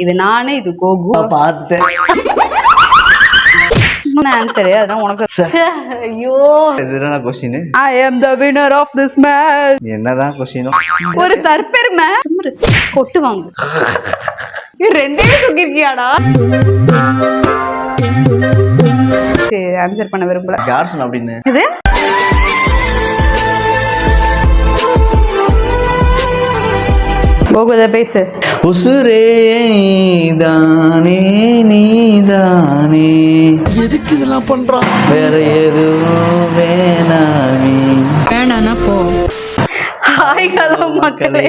இது நானே, இது கோகு. பாத்துட்டேன் ஆன்சரு அதான் உனக்கு. ஐயோ, இதுதான question. I am the winner of this match. என்னதான் क्वेश्चन? ஒரு தற்பெருமை. கொட்டு வாங்க. இது ரெண்டே தூக்கிருக்கியாடா? சரி, ஆன்சர் பண்ண விரும்பல. யார் சொன்ன அப்படின்னு? இது போகுத பேசு. உசுரே தானே நீதானே, எதுக்கு இதெல்லாம் பண்றான்? வேற எதுவும் வேணாமே. வேணானா போ. ஹாய் ஹலோ மக்களே,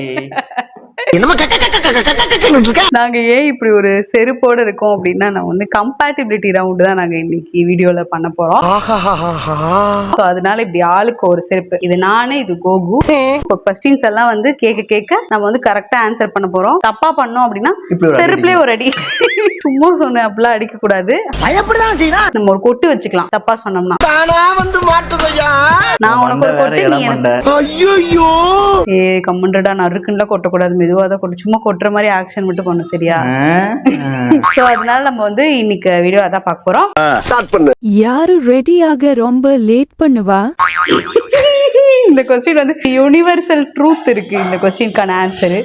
நாங்க ஏன் இப்படி ஒரு செருப்போட இருக்கோம் அப்படின்னா, நான் வந்து கம்பேட்டிபிலிட்டி ரவுண்ட் தான் நாங்க இன்னைக்கு வீடியோல பண்ண போறோம். So, அதனால இப்படி ஆளுக்கு ஒரு செருப்பு. இது நானே, இது கோகு. கொஸ்டின்ஸ் எல்லாம் வந்து கேட்க நம்ம வந்து கரெக்டா ஆன்சர் பண்ண போறோம். தப்பா பண்ணோம் அப்படின்னா செருப்புலயே ஒரு அடி. சும்மா சொன்ன அப்படிலாம் அடிக்க கூடாது. நம்ம ஒரு கொட்டு வச்சுக்கலாம் தப்பா சொன்னோம்னா. நான் உனக்கு ஒரு கொட்டு, நீ எனக்கு. ஏ கம்மண்டடா, நறுக்குன்னுல கொட்டக்கூடாது, மெதுவா தான் கொட்டு. சும்மா கொட்டுற மாதிரி ஆக்ஷன் மட்டும் பண்ணும், சரியா? சோ அதனால நம்ம வந்து இன்னைக்கு வீடியோ அதான் பார்க்க போறோம். யாரு ரெடியாக ரொம்ப லேட் பண்ணுவா? இந்த क्वेश्चन வந்து யுனிவர்சல் ட்ரூத் இருக்கு இந்த क्वेश्चनக்கான ஆன்சர்.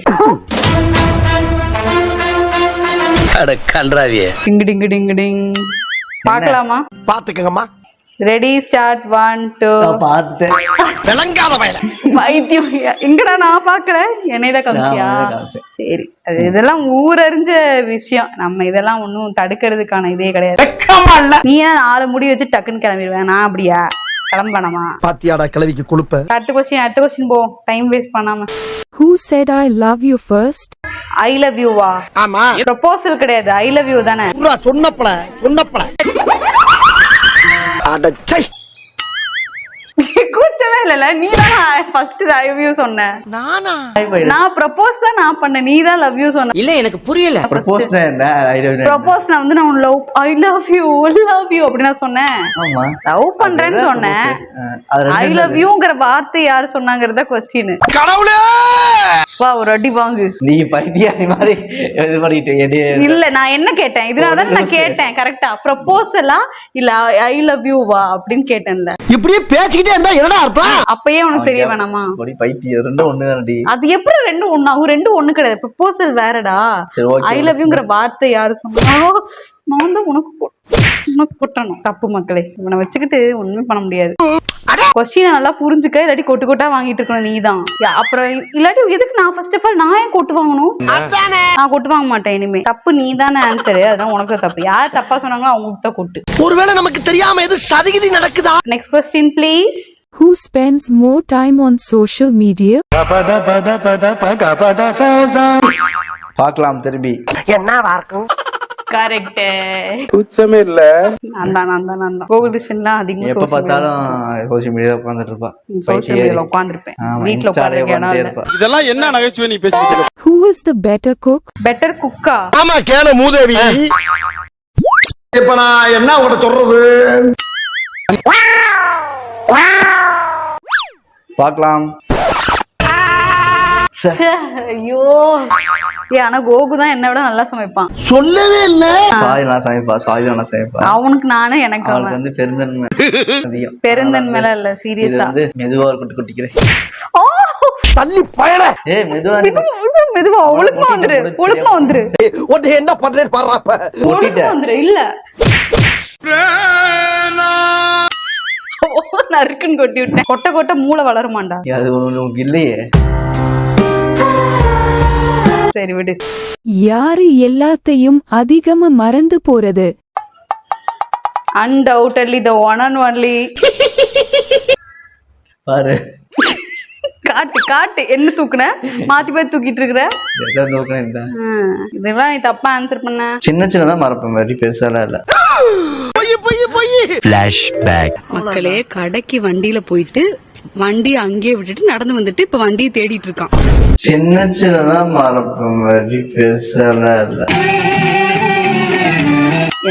அட கன்றாவியே. டிங் டிங் டிங் டிங். பார்க்கலாமா? பாத்துக்கங்கம்மா. Ready, start. 1 2. பாத்துட்டேன். விளங்காத வயல. வைத்தியம் எங்கடா? நான் பாக்குறேன், என்னையதான் காமிச்சியா? சரி, அது இதெல்லாம் ஊரறிஞ்ச விஷயம். நம்ம இதெல்லாம் ஒன்னும் தடுக்கிறதுக்கான இதே கிடையாது. நீ ஏன் 4 முடி வச்சு டக்குன்னு கிளம்பிடுவேன்? நான் அப்படியா கிளம்பணுமா? பாத்தியாடா கிளவிக்கு கொழுப்ப. அடுத்த கொஸ்டின் போ, டைம் வேஸ்ட் பண்ணாம. Who said I love you first? I love யூவா? ஆமா. ப்ரொபோசல் கிடையாது, ஐ லவ் யூ தானே. சொன்னப்பல அடச்சை. கூச்சமே இல்லல, நீ தான் ஃபர்ஸ்ட் ஐ லவ் யூ சொன்ன. நானா? நான் ப்ரொபோஸ் தான் நான் பண்ண, நீ தான் லவ் யூ சொன்ன. இல்ல எனக்கு புரியல. ப்ரொபோஸ்னா என்ன? ப்ரொபோஸ் நான் வந்து நான் லவ், ஐ லவ் யூ அப்படி நான் சொன்னேன். ஆமா, லவ் பண்றேன்னு சொன்னேன். ஐ லவ் யூங்கற வார்த்தை யார் சொன்னாங்கறத क्वेश्चन. கடவுளே, வா ஒரு அடி வாங்கு. நீ பைத்தியாரி மாதிரி இது பண்ணிட்டே. இல்ல, நான் என்ன கேட்டேன்? இதனால தான் நான் கேட்டேன் கரெக்ட்டா. ப்ரொபோசலா இல்ல ஐ லவ் யூ வா அப்படின்னு கேட்டேன்ல. இப்படியே பேசிக்கிட்டே இருந்தா என்னடா அர்த்தம்? அப்பயே உனக்கு தெரிய வேணாமா? படி பைத்தியம், ரெண்டும் ஒண்ணுதானடி. அது எப்படி ரெண்டும் ஒண்ணாகும்? ரெண்டும் ஒண்ணு கிடையாது. ப்ரொபோசல் வேறடா. ஐ லவ் யூங்கற வார்த்தை யாரு சொன்னா? நான் தான் உனக்கு போட்டணும். தப்பு மக்களே, இவனை வச்சுக்கிட்டு ஒண்ணுமே பண்ண முடியாது. கொஸ்டினை நல்லா புரிஞ்சுக்க, இல்லாட்டி கொட்டு கொட்டா வாங்கிட்டு இருக்கணும் நீதான். அப்புறம் இல்லாட்டி எதுக்கு நான் ஃபர்ஸ்ட் ஆஃப் ஆல் நான் ஏன் கொட்டு வாங்கணும்? நான் கொட்டு வாங்க மாட்டேன் இனிமே. தப்பு நீ தானே ஆன்சரு, அதான் உனக்கு தப்பு. யார் தப்பா சொன்னாங்களோ அவங்களுக்கு தான் கொட்டு. ஒருவேளை நமக்கு தெரியாம எது சதிகிதி நடக்குதா? Next question please. Who spends more time on social media? பார்க்கலாம் திரும்பி. என்னவா இருக்கும்? கரெக்ட். குச்சமே இல்ல. நான் கோகுல்ஷன்லாம் அதிகமா எப்ப பார்த்தாலும் சோஷியல் மீடியால உட்கார்ந்துட்டு இருப்பா. சோஷியல் மீடியால உட்கார்ந்திருப்பேன். வீட்ல உட்கார்ந்திருக்கேன். இதெல்லாம் என்ன நகைச்சுவை நீ பேசிட்டு இருக்க? Who is the better cook? Better குக்கா? ஆமா, கேளு மூதேவி. இப்ப நான் என்ன உன்கிட்ட சொல்றது? பார்க்கலாம். ஐயோ, ஆனா கோகு தான் என்ன விட நல்லா சமைப்பான். சொல்லவே இல்ல. சாய் நான் சமைப்பா. அவனுக்கு நானே எனக்கு அவனுக்கு வந்து பெருந்தன்மை அதிகம். பெருந்தன்மைல இல்ல, இது சீரியஸா. வந்து மெதுவா கொட்டிக்கிறேன். ஓ தள்ளி பயல. மெதுவா ஒழுக்கமா வந்துரு. ஒண்ணு என்ன பண்றேன்னு பாருப்ப. ஒழுக்கமா வந்துரு. இல்ல நறுக்குன்னு கொட்டி விட்டேன். கொட்ட மூளை வளருமாண்டா. அது உனக்கு இல்லையே. சரி விடு. யாரு எல்லாத்தையும் அதிகமா மறந்து போறது? Undoubtedly the one and only. பாரு, காட்டு என்ன தூக்குன? மாத்தி தூக்கிட்டு இருக்கிற. இதெல்லாம் நீ தப்பா ஆன்சர் பண்ண. சின்னதான் மறப்பேன், வெரி பெருசாலாம் இல்ல. மக்களே, கடைக்கு வண்டியில போயிட்டு வண்டி அங்கேயே விட்டுட்டு நடந்து வந்துட்டு இப்ப வண்டியை தேடிட்டு இருக்கான். சின்னதான் மறப்பேன், வெரி பெருசாலாம் இல்ல.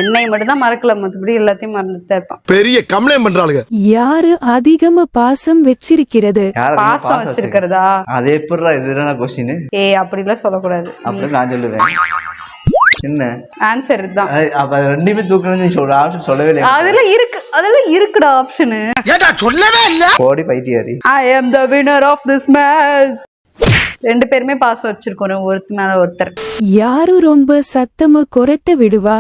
என்னை மட்டும் தான் மறக்கல, மத்தபடி எல்லாத்தையும் மறந்துட்டு தான் இருப்பான். பெரிய கம்ப்ளைண்ட் பண்றாளுங்க. யாரு அதிகமா பாசம் வச்சிருக்கிறது? பாசம் வச்சிருக்கிறதா? அது எப்படிடா? இதுதான क्वेश्चन. அப்படிலாம் சொல்லக்கூடாது. அப்படி நான் சொல்லுவேன். என்ன ஆன்சர் இதுதான். அப்ப அது ரெண்டுமே தூக்கணும்னு நீ சொல்ற ஆப்ஷன் சொல்லவே இல்லை. அதெல்லாம் இருக்குடா ஆப்ஷனு. ஏடா சொல்லவே இல்ல. ஓடி பைத்தியாரி. I am the winner of this match. ரெண்டு பேருமே பாஸ் வச்சிருக்கோம் ஒருத்தர் மேல ஒருத்தர். யாரு ரொம்ப சத்தமா கொரட்ட விடுவா?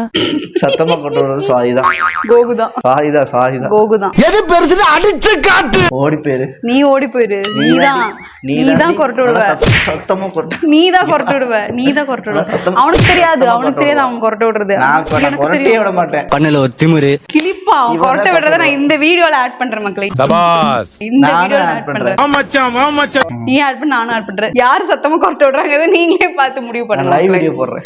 சத்தமா கொண்டு வர்றது சுவாதிதான். கோகுதான். எது பெருசுன்னு அடிச்சு காட்டு. ஓடி போயிரு. நீ ஓடி போயிரு. நீதான் கொரட்ட விடுவ. சத்தமா கொரட்ட. நீதான் கொரட்ட விடுவ. அவனுக்கு தெரியாது அவன் கொரட்ட விடுறது. நான் கொரட்டே விட மாட்டேன். பண்ணல ஒரு திமிரு. கிளிப்பா அவன் கொரட்ட விடுறத நான் இந்த வீடியோல ஆட் பண்றேன் மக்களே. சபாஸ். இந்த வீடியோல ஆட் பண்றேன். மச்சான். நீ ஆட் பண்ண நானும் ஆட் பண்றேன். யாரு சத்தமா கொரட்ட விடுறாங்க நீங்களே பார்த்து முடிவு பண்ணுங்க. லைவ் வீடியோ போடுறேன்.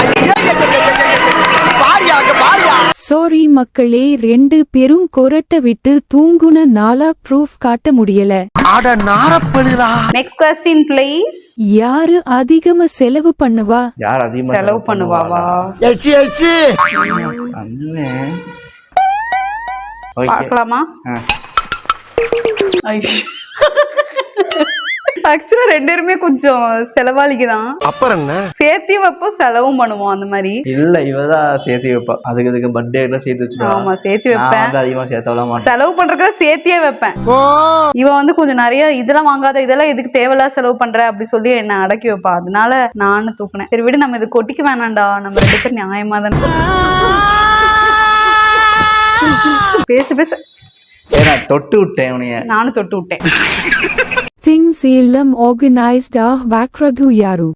சாரி மக்களே, 2 பேரும் கொரட்ட விட்டு தூங்குன நாளா ப்ரூஃப் காட்ட முடியல. அட நாரப்படுடா. Next question please. யாரு அதிகமா செலவு பண்ணுவா? யார் அதிகமா செலவு பண்ணுவாவா? எச்சி அண்ணே. பார்க்கலாமா? ஆக்சுவலா ரெண்டு பேருமே கொஞ்சம் செலவாளிக்குதான். அப்புறம் என்ன சேர்த்தி வைப்போம் செலவும் பண்ணுவோம் அந்த மாதிரி. இல்ல இவதான் சேர்த்து வைப்பா. அதுக்கு பர்த்டே எல்லாம் சேர்த்து வச்சுருவா. ஆமா சேர்த்து வைப்பேன். அதிகமா சேர்த்தவள மாட்டேன். செலவு பண்றதுக்கு சேர்த்தியே வைப்பேன். இவன் வந்து கொஞ்சம் நிறைய இதெல்லாம் வாங்காத இதெல்லாம் எதுக்கு தேவையில்லாத செலவு பண்ற அப்படி சொல்லி என்ன அடக்கி வைப்பா. அதனால நானும் தூக்குனேன். சரி விடு, நம்ம இது கொட்டிக்க வேணாம்டா. நம்ம ரெண்டு பேரும் நியாயமா தானே பேச ஏன்னா தொட்டு விட்டேன் உனைய. நானும் தொட்டு விட்டேன். Things எல்லாம் organized வாக்ரது யாரு?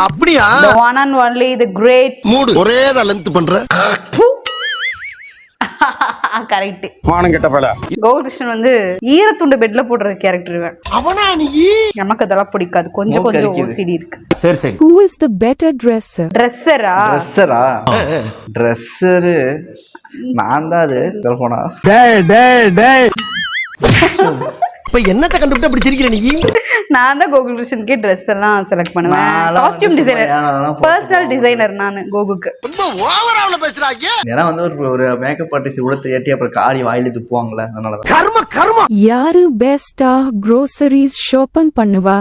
அப்படியா? The one and only the great. மூடு ஒரே தான் லெந்த் பண்ற. கரெக்ட். மானம் கெட்ட பல. கோகுல்கிருஷ்ணன் வந்து ஈரத்துண்டு பெட்ல போடுற கேரக்டர் இவன். அவனா நீ? நமக்கு அதெல்லாம் பிடிக்காது. கொஞ்சம் OCD இருக்கு. சரி. Who is the better dresser? ட்ரெஸ்ஸரா? Dresser நான் தான். அது செல்போனா? இப்ப என்னத்தை கண்டுபிட்டு அப்படி சிரிக்கிற நீ? நான் தான் கோகுல்கிருஷ்ணனுக்கே ட்ரெஸ் எல்லாம் செலக்ட் பண்ணுவேன். காஸ்டியூம் டிசைனர், பர்சனல் டிசைனர் நானு கோகுக்கு. ரொம்ப ஓவரால பேசுறாங்க. ஏன்னா வந்து ஒரு மேக்கப் ஆர்டிஸ்ட் உடத்து ஏட்டி அப்புறம் காரி வாயில துப்புவாங்கல்ல, அதனாலதான். கர்ம யாரு பெஸ்டா groceries ஷாப்பிங் பண்ணுவா?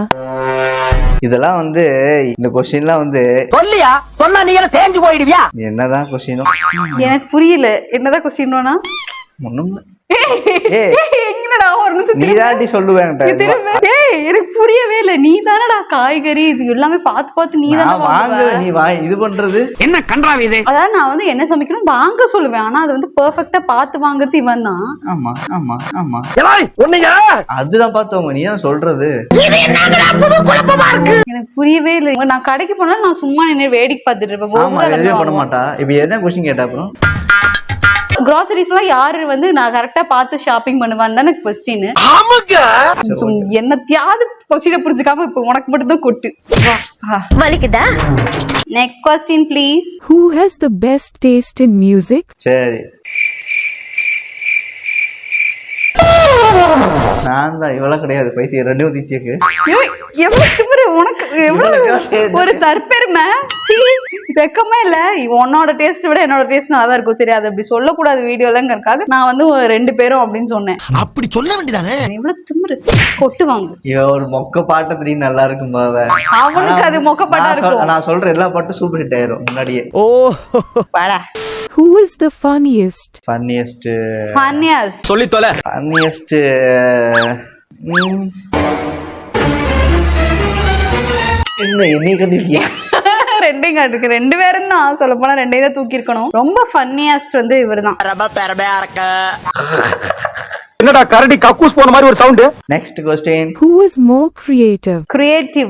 இதெல்லாம் வந்து இந்த கொஸ்டின்லாம் வந்து சொல்லியா சொன்னா நீங்க தேஞ்சு போயிடுவியா? என்னதான் கொஸ்டினும் எனக்கு புரியல. என்னதான் கொஸ்டின்னா ஒண்ணும் எங்கடா ஒரு நிமிஷம் நீ தாண்டி சொல்லுவேன். எனக்கு புரியவே இல்ல. நீ தானடா காய்கறி இது எல்லாமே பார்த்து நீ தான் வாங்க. நீ இது பண்றது என்ன கன்றாவி இது? அதான் நான் வந்து என்ன சமைக்கணும் வாங்க சொல்லுவேன். ஆனா அது வந்து பெர்ஃபெக்ட்டா பார்த்து வாங்குறது இவன் தான். ஆமா ஒண்ணுங்க அதுதான் பார்த்தவங்க. நீ தான் சொல்றது எனக்கு புரியவே இல்லை. நான் கடைக்கு போனா நான் சும்மா நின்று வேடிக்கை பார்த்துட்டு இருப்பேன். எதுவுமே பண்ண மாட்டா. இப்ப என்ன கொஸ்டின் கேட்டா அப்புறம் கிராசரிஸ் எல்லாம் யாரு வந்து நான் கரெக்டா பார்த்து ஷாப்பிங் பண்ணுவான்னு தானே கொஸ்டின். என்னத்தையாவது கொஸ்டினை புரிஞ்சுக்காம இப்ப உனக்கு மட்டும் தான் கொட்டு வலிக்குதா. Next question please. Who has the best taste in music? சரி நான் தான். இவெல்லாம் கிடையாது பைத்தியம். ரெண்டு தீத்தியக்கு எவ்வளவு திமிரு உனக்கு. எவ்வளவு ஒரு தற்பெருமை. வெக்கமே இல்ல. உன்னோட டேஸ்ட் விட என்னோட டேஸ்ட் நல்லா தான் இருக்கும். சரி அது அப்படி சொல்லக்கூடாது வீடியோலங்கிறதுக்காக நான் வந்து 2 பேரும் அப்படின்னு சொன்னேன். அப்படி சொல்ல வேண்டியதானே. எவ்வளவு திமிரு. கொட்டுவாங்க. ஒரு மொக்க பாட்டு தெரியும் நல்லா இருக்கும் பாவ. அவனுக்கு அது மொக்க பாட்டா இருக்கும். நான் சொல்ற எல்லா பாட்டும் சூப்பர் ஹிட் ஆயிரும் முன்னாடியே. பாடா. Who is the funniest? Funniest சொல்லி தொலை. Funniest என்ன கண்டிப்பா ரெண்டையும் காட்டுக்கு 2 பேரும் தான். சொல்ல போனா 2 தான் தூக்கி இருக்கணும். ரொம்ப ஃபன்னியஸ்ட் வந்து இவர்தான். என்னடா கரடி கக்கூஸ் போன மாதிரி ஒரு sound. Next question. Who is more creative? Creative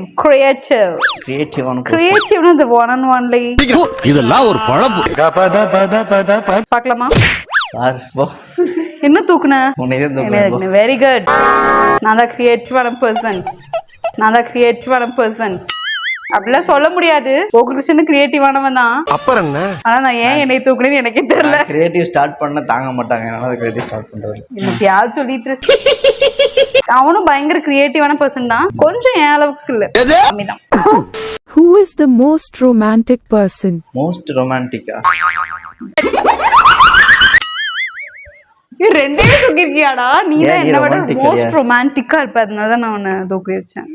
the one and only. இதெல்லாம் ஒரு பழப்பு. பார்க்கலாமா? என்ன தூக்குன? Very good. நான் தான் கிரியேட்டிவான பர்சன். அப்படிலாம் சொல்ல முடியாது. கோகுல்கிருஷ்ணன் கிரியேட்டிவானவன் தான். அப்புறம் என்ன? ஆனா நான் ஏன் என்னை தூக்குனேன்னு எனக்கே தெரியல. கிரியேட்டிவ் ஸ்டார்ட் பண்ண தாங்க மாட்டாங்க. அதனால கிரியேட்டிவ் ஸ்டார்ட் பண்றது. எனக்கு யார் சொல்லிட்டு. அவனும் பயங்கர கிரியேட்டிவான பர்சன் தான். கொஞ்சம் ஏன் அளவுக்கு இல்ல. கம்மிதான். Who is the most romantic person? Most romantic. ரெண்டே தூக்கிருக்கியாடா? நீ தான் ஏன் நீ என்ன விட romantic மோஸ்ட் ரொமான்டிக்கா இருப்ப, அதனாலதான் நான் உன்னை தூக்கி வச்சேன்.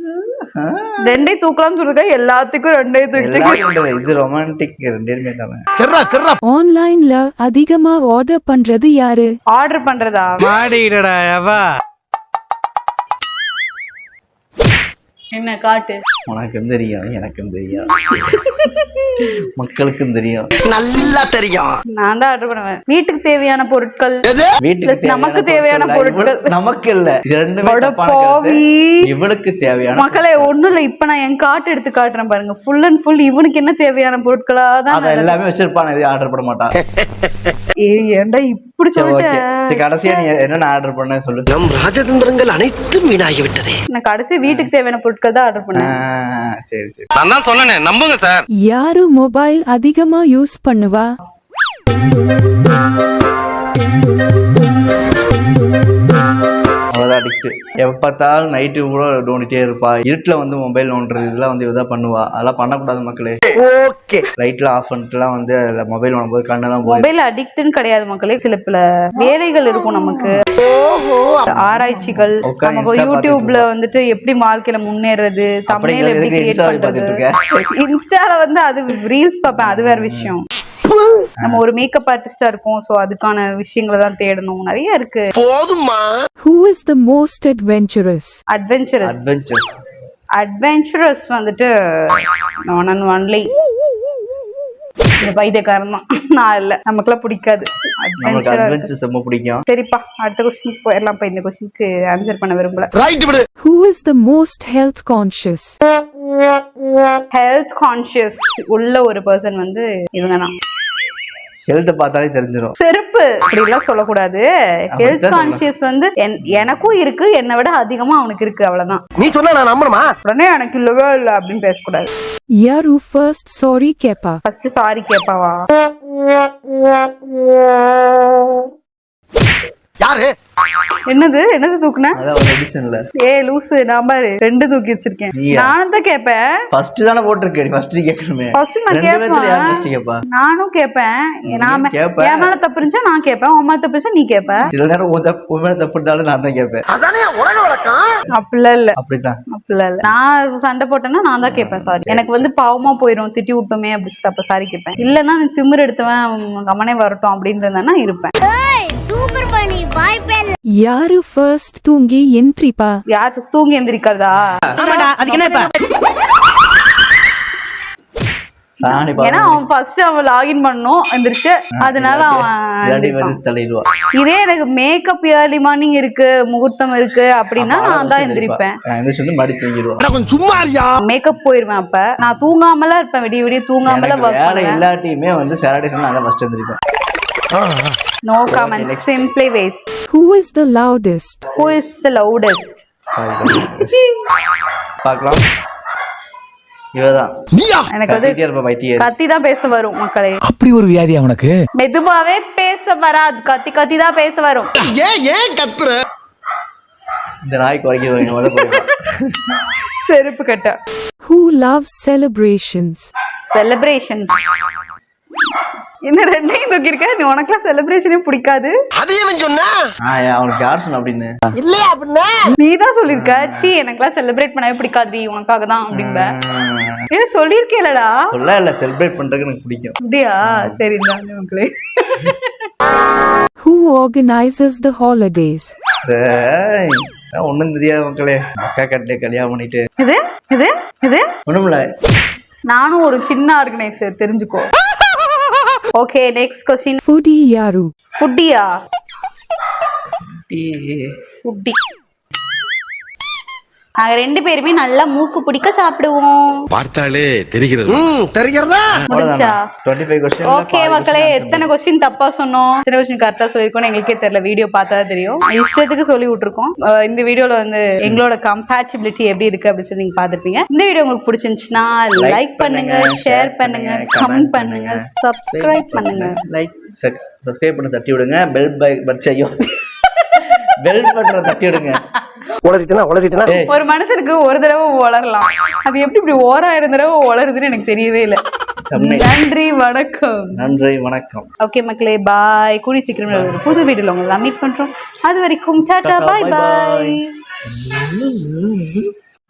ரெண்டே தூக்கலாம்னு சொல்லுங்க, எல்லாத்துக்கும் ரெண்டே தூக்கி. எல்லாரும் இது ரொமான்டிக் ரெண்டுமே தானே. ஆன்லைன்ல அதிகமா ஆர்டர் பண்றது யாரு? ஆர்டர் பண்றதா? மாடிடா எவா. என்ன காட்டு? உனக்கும் தெரியும், எனக்கும் தெரியும், மக்களுக்கும் தெரியும். நல்லா தெரியும். நான் தான் ஆர்டர் பண்ணுவேன். வீட்டுக்கு தேவையான பொருட்கள், வீட்டுக்கு Plus நமக்கு தேவையான பொருட்கள். நமக்கு இல்ல, இது ரெண்டுமே அட தப்பான பாவி. கருத்து. இவளுக்கு தேவையான மக்களே ஒண்ணும் இல்ல, இப்ப நான் என் காட்டு எடுத்து காட்டுறேன் பாருங்க. ஃபுல் அண்ட் ஃபுல் இவனுக்கு என்ன தேவையான பொருட்களா தான் அத எல்லாமே வச்சிருப்பான், இது ஆர்டர் பண்ண மாட்டான். ஏய் ஏன்டா இப்படி சரி ஓகே, சொல்லிட்ட? சரி கடைசியா நீ என்னென்ன ஆர்டர் பண்ண சொல்லு. நம் ராஜதந்திரங்கள் அனைத்தும் வீணாகி விட்டதே. நான் கடைசி வீட்டுக்கு தேவையான பொருட்கள் தான் ஆர்டர் பண்ணேன். சரி சரி. நான் தான் சொன்னேனே, நம்புங்க சார். யாரு மொபைல் அதிகமா யூஸ் பண்ணுவா? அவ்வளவுதான் அடிக்ட். எப்ப பார்த்தாலும் நைட்டு கூட நோண்டிட்டே இருப்பா. இருட்டுல வந்து மொபைல் நோண்டுறது இதெல்லாம் வந்து இதான் பண்ணுவா. அதெல்லாம் பண்ணக்கூடாது மக்களே. ஓகே. லைட்ல ஆஃப் பண்ணிட்டுலாம் வந்து மொபைல் நோண்டும்போது கண்ணெல்லாம் போய். மொபைல் அடிக்ட்னு கிடையாது மக்களே, சில பல வேலைகள் இருக்கும் நமக்கு, ஆராய்ச்சிகள். உட்கார்ந்து நமக்கு Insta யூடியூப்ல வந்துட்டு எப்படி வாழ்க்கையில முன்னேறது, தமிழ்ல எப்படி கிரியேட் இன்ஸ்டாவில் பண்றது. பார்த்துட்டு இருக்க. இன்ஸ்டால வந்து அது ரீல்ஸ் பார்ப்பேன், அது வேற விஷயம். நம்ம ஒரு மேக்கப் ஆர்டிஸ்டா இருக்கோம், சோ அதுக்கான விஷயங்களை தான் தேடணும். நிறைய இருக்கு. போதுமா? Who is the most adventurous? Adventures adventurous வந்துட்டு ஒன் அண்ட் ஒன்லி இந்த பைத்தியக்காரன் தான். நான் இல்ல, நமக்குலாம் பிடிக்காது நமக்கு adventure. அட்வென்ச்சர்ஸ் ரொம்ப பிடிக்கும். சரிப்பா, அடுத்த கொஸ்டின் போயிடலாம். இந்த கொஸ்டினுக்கு ஆன்சர் பண்ண விரும்பல. ரைட் விடு. Who is the most health conscious? Health conscious உள்ள ஒரு பர்சன் வந்து இவங்க தான். ஹெல்த் பார்த்தாலே தெரிஞ்சிடும். செருப்பு அப்படி எல்லாம் சொல்லக்கூடாது. ஹெல்த் அப்படித்தான் கான்ஷியஸ் வந்து எனக்கும் இருக்கு, என்னை விட அதிகமா அவனுக்கு இருக்கு, அவ்வளவுதான். நீ சொன்னா நான் நம்பணுமா? உடனே எனக்கு இல்லவே இல்ல அப்படின்னு பேசக்கூடாது. யாரு first sorry கேப்பா? ஃபர்ஸ்ட் சாரி கேப்பாவா? யாரு? என்னது தூக்குன? அதான் ஒரு எடிஷன்ல ஏ லூசு, நான் பாரு 2 தூக்கி வச்சிருக்கேன். நீயா? நானும் தான் கேட்பேன். ஃபர்ஸ்ட் தானே போட்டுருக்கு. ஃபர்ஸ்ட் கேட்கணுமே. ஃபர்ஸ்ட் நான் ரெண்டு பேர்ல யார் ஃபர்ஸ்ட் கேட்பேன். கேப்பா? நானும் கேட்பேன். நான் கேப்ப. என் மேல தப்பு இருந்துச்சா நான் கேட்பேன், உன் மேல தப்பு இருந்துச்சா நீ கேட்ப. சில நேரம் உண்மையில தப்பு இருந்தாலும் நான் தான் கேட்பேன். அதானே உலக வழக்கம். அப்படிலாம் இல்ல, அப்படித்தான். அப்படிலாம் இல்ல. நான் சண்டை போட்டேன்னா நான் தான் கேட்பேன் சாரி. எனக்கு வந்து பாவமா போயிடும், திட்டி விட்டோமே அப்படி தப்ப சாரி கேட்பேன். இல்லன்னா நீ திமிர் எடுத்தவன் கமனே வரட்டும் அப்படின்றதுனா இருப்பேன். சூப்பர் பண்ணி வாய்ப்பே இல்ல. யாரு first தூங்கி எந்திரிப்பா? யார் தூங்கி எந்திரிக்கிறதா? சாணி ஏன்னா அவன் ஃபர்ஸ்ட் அவன் லாகின் பண்ணணும் எந்திரிச்சு, அதனால அவன் எந்திரிப்பான். தலையிடுவா. இதே எனக்கு மேக்கப் ஏர்லி மார்னிங் இருக்கு, முகூர்த்தம் இருக்கு அப்படின்னா நான் தான் எந்திரிப்பேன். எந்திரிச்சு வந்து மடி தூங்கிடுவா. கொஞ்சம் சும்மா இருயா. மேக்கப் போயிருவேன். அப்ப நான் தூங்காமலாம் இருப்பேன், விடிய விடிய தூங்காமல எனக்கு ஒர்க் வேலை பண்ணுவேன். இல்லாட்டியுமே வந்து சாட்டர்டே சண்டே நான் தான் first எந்திரிப்பேன். No comments, simply waste. Who is the loudest? Who is the loudest? பார்க்கலாம். இவதான் எனக்கு வந்து கத்திட்டே இருப்பா பைத்தியம். கத்தி தான் பேச வரும் மக்களே. அப்படி ஒரு வியாதியா உனக்கு? மெதுவாவே பேச வராது, கத்தி கத்தி தான் பேச வரும். ஏன் கத்துற? இந்த நாய் குறைக்க செருப்பு கட்ட. Who loves celebrations? செலிப்ரேஷன்ஸ். என்ன ரெண்டையும் தூக்கி இருக்க நீ? உனக்குலாம் செலிப்ரேஷனே பிடிக்காது. அதையும் சொன்னா அவனுக்கு யார் சொன்ன அப்படின்னு? இல்லையா அப்படின்னா நீ தான் சொல்லிருக்க, சி எனக்குலாம் செலிப்ரேட் பண்ணவே பிடிக்காது, உனக்காக தான் அப்படிம்ப. ஏன் சொல்லிருக்கேலடா? சொல்ல இல்ல, செலிப்ரேட் பண்றதுக்கு எனக்கு பிடிக்கும். அப்படியா? சரி தான் மக்களே. Who organizes the holidays? ஒண்ணும் தெரியாது மக்களே. அக்கா கட்டிலே கல்யாணம் பண்ணிட்டு இது இது இது ஒண்ணுமில்ல. நானும் ஒரு சின்ன ஆர்கனைசர், தெரிஞ்சுக்கோ. Okay, next question. Foodie யாரு? ஃபுட்டியா? ஃபுட்டி. நாங்க 2 பேருமே நல்லா மூக்கு பிடிக்க சாப்பிடுவோம். பார்த்தாலே தெரிகிறது. தெரிகிறதா? முடிச்சா? 25 क्वेश्चन. ஓகே மக்களே, எத்தனை क्वेश्चन தப்பா சொன்னோம், எத்தனை क्वेश्चन கரெக்டா சொல்லிருக்கோம் எங்களுக்கே தெரியல. வீடியோ பார்த்தா தெரியும். இஷ்டத்துக்கு சொல்லி விட்டுருக்கோம். இந்த வீடியோல வந்து எங்களோட கம்பேட்டிபிலிட்டி எப்படி இருக்கு அப்படின்னு சொல்லி நீங்க பாத்துருப்பீங்க. இந்த வீடியோ உங்களுக்கு பிடிச்சிருந்துச்சுன்னா லைக் பண்ணுங்க, ஷேர் பண்ணுங்க, கமெண்ட் பண்ணுங்க, சப்ஸ்கிரைப் பண்ணுங்க. லைக் சப்ஸ்கிரைப் பண்ண தட்டி விடுங்க. பெல் பட்டன் ஐயோ பெல் பட்டனை தட்டி விடுங்க. உளறிட்டனா ஒரு மனுஷனுக்கு ஒரு தடவை வளரலாம், அது எப்படி இப்படி 1000 தடவை வளருதுன்னு எனக்கு தெரியவே இல்லை. thumbnail. நன்றி வணக்கம். நன்றி வணக்கம். ஓகே மக்களே, பாய். கூடி சீக்கிரம் ஒரு புது வீடியோல உங்களை மீட் பண்றோம். அது வரைக்கும் டாடா, Tata, பாய் bye பாய். bye.